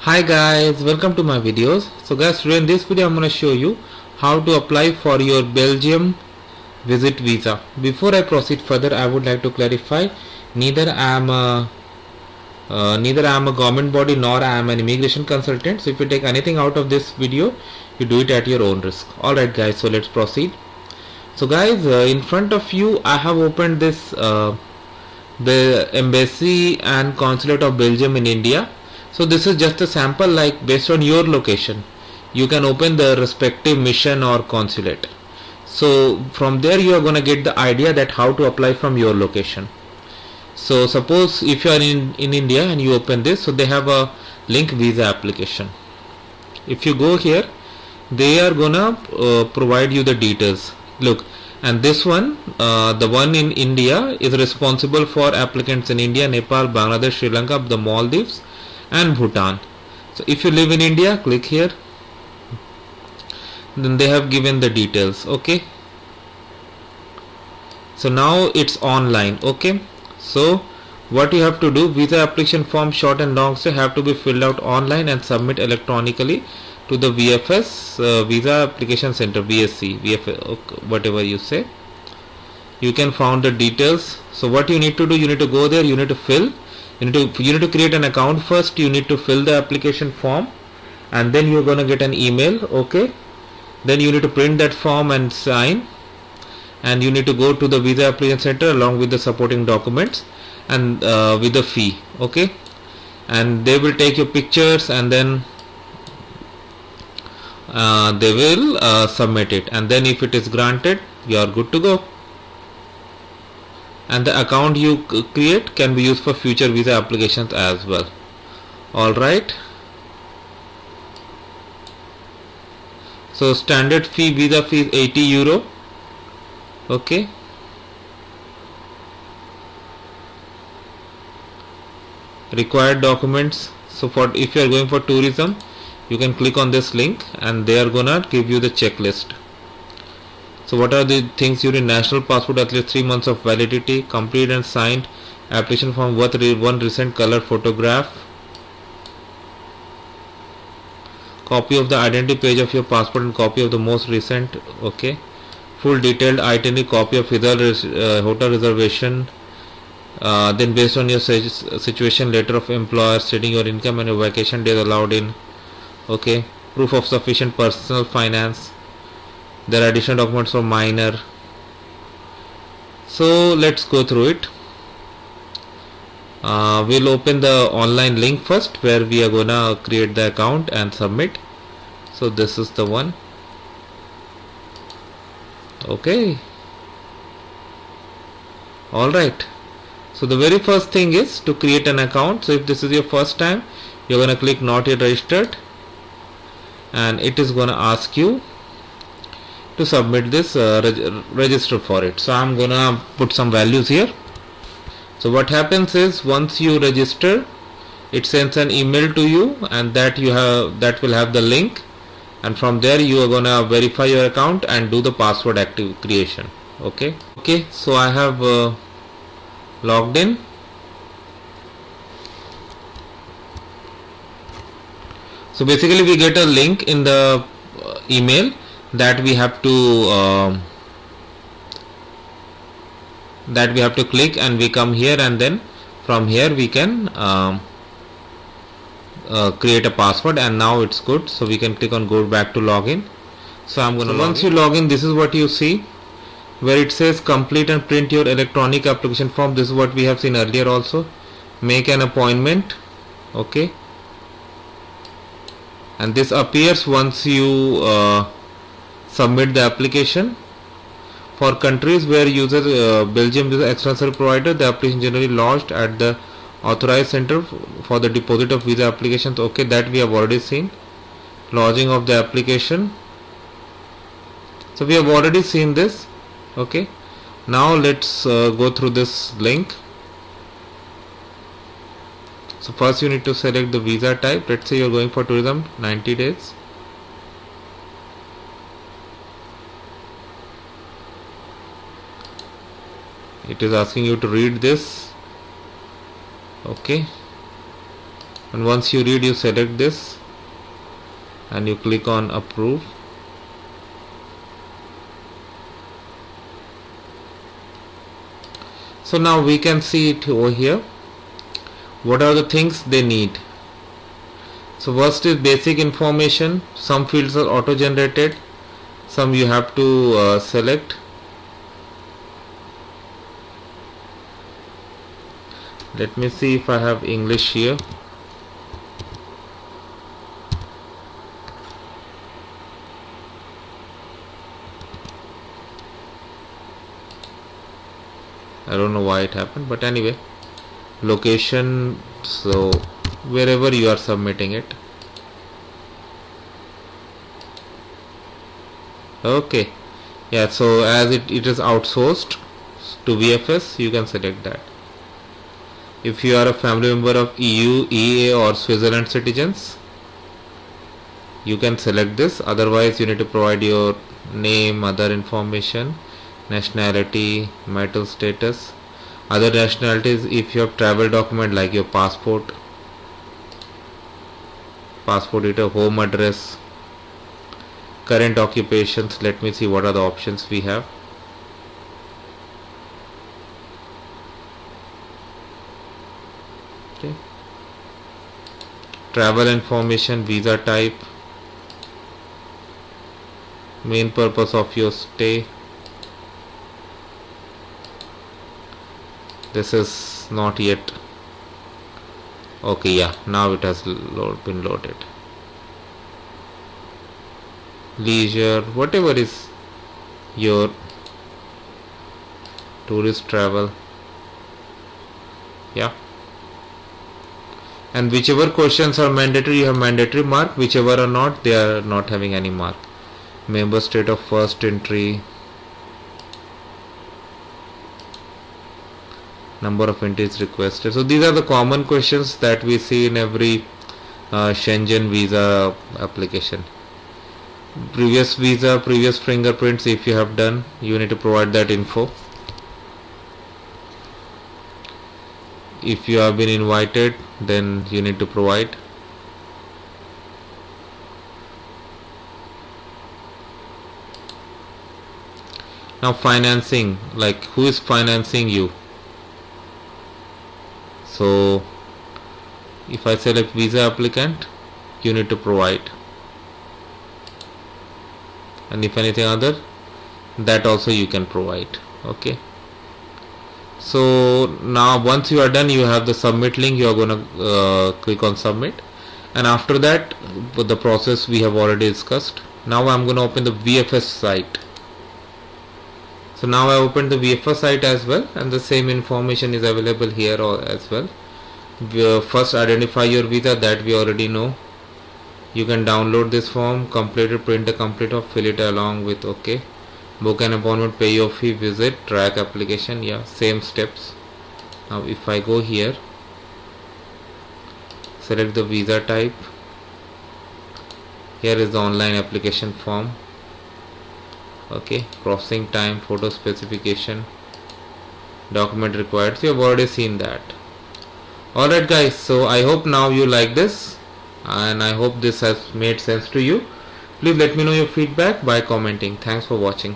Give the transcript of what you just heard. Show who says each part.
Speaker 1: Hi guys, welcome to my videos. So guys, today in this video I'm going to show you how to apply for your Belgium visit visa. Before I proceed further, I would like to clarify neither I am a government body nor I am an immigration consultant. So if you take anything out of this video, you do it at your own risk. Alright guys, so let's proceed. So guys, in front of you I have opened this the Embassy and Consulate of Belgium in India. So this is just a sample, like based on your location you can open the respective mission or consulate. So from there you are going to get the idea that how to apply from your location. So suppose if you are in India and you open this, so they have a link visa application. If you go here, they are gonna provide you the details. Look, and this one, the one in India is responsible for applicants in India, Nepal, Bangladesh, Sri Lanka, the Maldives and Bhutan. So if you live in India, click here, then they have given the details. Okay, so now it's online. Okay, so what you have to do, visa application form short and long stay have to be filled out online and submit electronically to the VFS visa application center, VSC, VFS, whatever you say. You can find the details. So what you need to do, you need to go there, you need to fill, you need to create an account first, you need to fill the application form, and then you're going to get an email. Okay, then you need to print that form and sign, and you need to go to the visa application center along with the supporting documents and with the fee. Okay, and they will take your pictures and then they will submit it, and then if it is granted, you are good to go. And the account you create can be used for future visa applications as well. Alright, so standard fee, visa fee is 80 euro. Okay, required documents. So for if you are going for tourism, you can click on this link and they are gonna give you the checklist. So what are the things you need? National passport at least 3 months of validity, complete and signed application form with one recent color photograph, copy of the identity page of your passport and copy of the most recent. Okay, full detailed itinerary, copy of hotel reservation, then based on your situation, letter of employer stating your income and your vacation days allowed in. Okay, proof of sufficient personal finance. There are additional documents for minor. So let's go through it. We'll open the online link first where we are gonna create the account and submit. So this is the one. Okay, alright, so the very first thing is to create an account. So if this is your first time, you're gonna click not yet registered, and it is gonna ask you to submit this register for it. So I'm gonna put some values here. So what happens is once you register, it sends an email to you, and that will have the link, and from there you are gonna verify your account and do the password active creation. Okay, so I have logged in. So basically we get a link in the email that we have to click, and we come here, and then from here we can create a password, and now it's good. So we can click on go back to login. So I'm gonna once you log in, this is what you see, where it says complete and print your electronic application form. This is what we have seen earlier also. Make an appointment. Okay, and this appears once you submit the application. For countries where user Belgium is an external service provider, the application generally lodged at the authorized center for the deposit of visa applications. Okay, that we have already seen. Lodging of the application, so we have already seen this. Okay, now let's go through this link. So first you need to select the visa type. Let's say you're going for tourism, 90 days. It is asking you to read this. Okay, and once you read, you select this and you click on approve. So now we can see it over here. What are the things they need? So first is basic information. Some fields are auto generated, some you have to select. Let me see if I have English here. I don't know why it happened, but anyway, location, so wherever you are submitting it. Okay, yeah, so as it is outsourced to VFS, you can select that. If you are a family member of EU, EA or Switzerland citizens, you can select this. Otherwise, you need to provide your name, other information, nationality, marital status. Other nationalities, if you have travel document like your passport detail, home address, current occupations. Let me see what are the options we have. Okay, travel information, visa type, main purpose of your stay. This is not yet. Okay, yeah, now it has been loaded. Leisure, whatever is your tourist travel. Yeah, and whichever questions are mandatory, you have mandatory mark. Whichever are not, they are not having any mark. Member state of first entry, number of entries requested. So these are the common questions that we see in every Schengen visa application. Previous visa, previous fingerprints, if you have done, you need to provide that info. If you have been invited, then you need to provide. Now financing, like who is financing you. So if I select visa applicant, you need to provide, and if anything other, that also you can provide. Okay, so now once you are done, you have the submit link. You are gonna click on submit, and after that the process we have already discussed. Now I'm gonna open the VFS site. So now I opened the Vfs site as well, and the same information is available here as well. First identify your visa, that we already know. You can download this form, complete it, print a complete or fill it along with OK. Book an appointment, pay your fee, visit, track application. Yeah, same steps. Now if I go here, select the visa type. Here is the online application form. Okay, processing time, photo specification, document required. So you have already seen that. Alright guys, so I hope now you like this, and I hope this has made sense to you. Please let me know your feedback by commenting. Thanks for watching.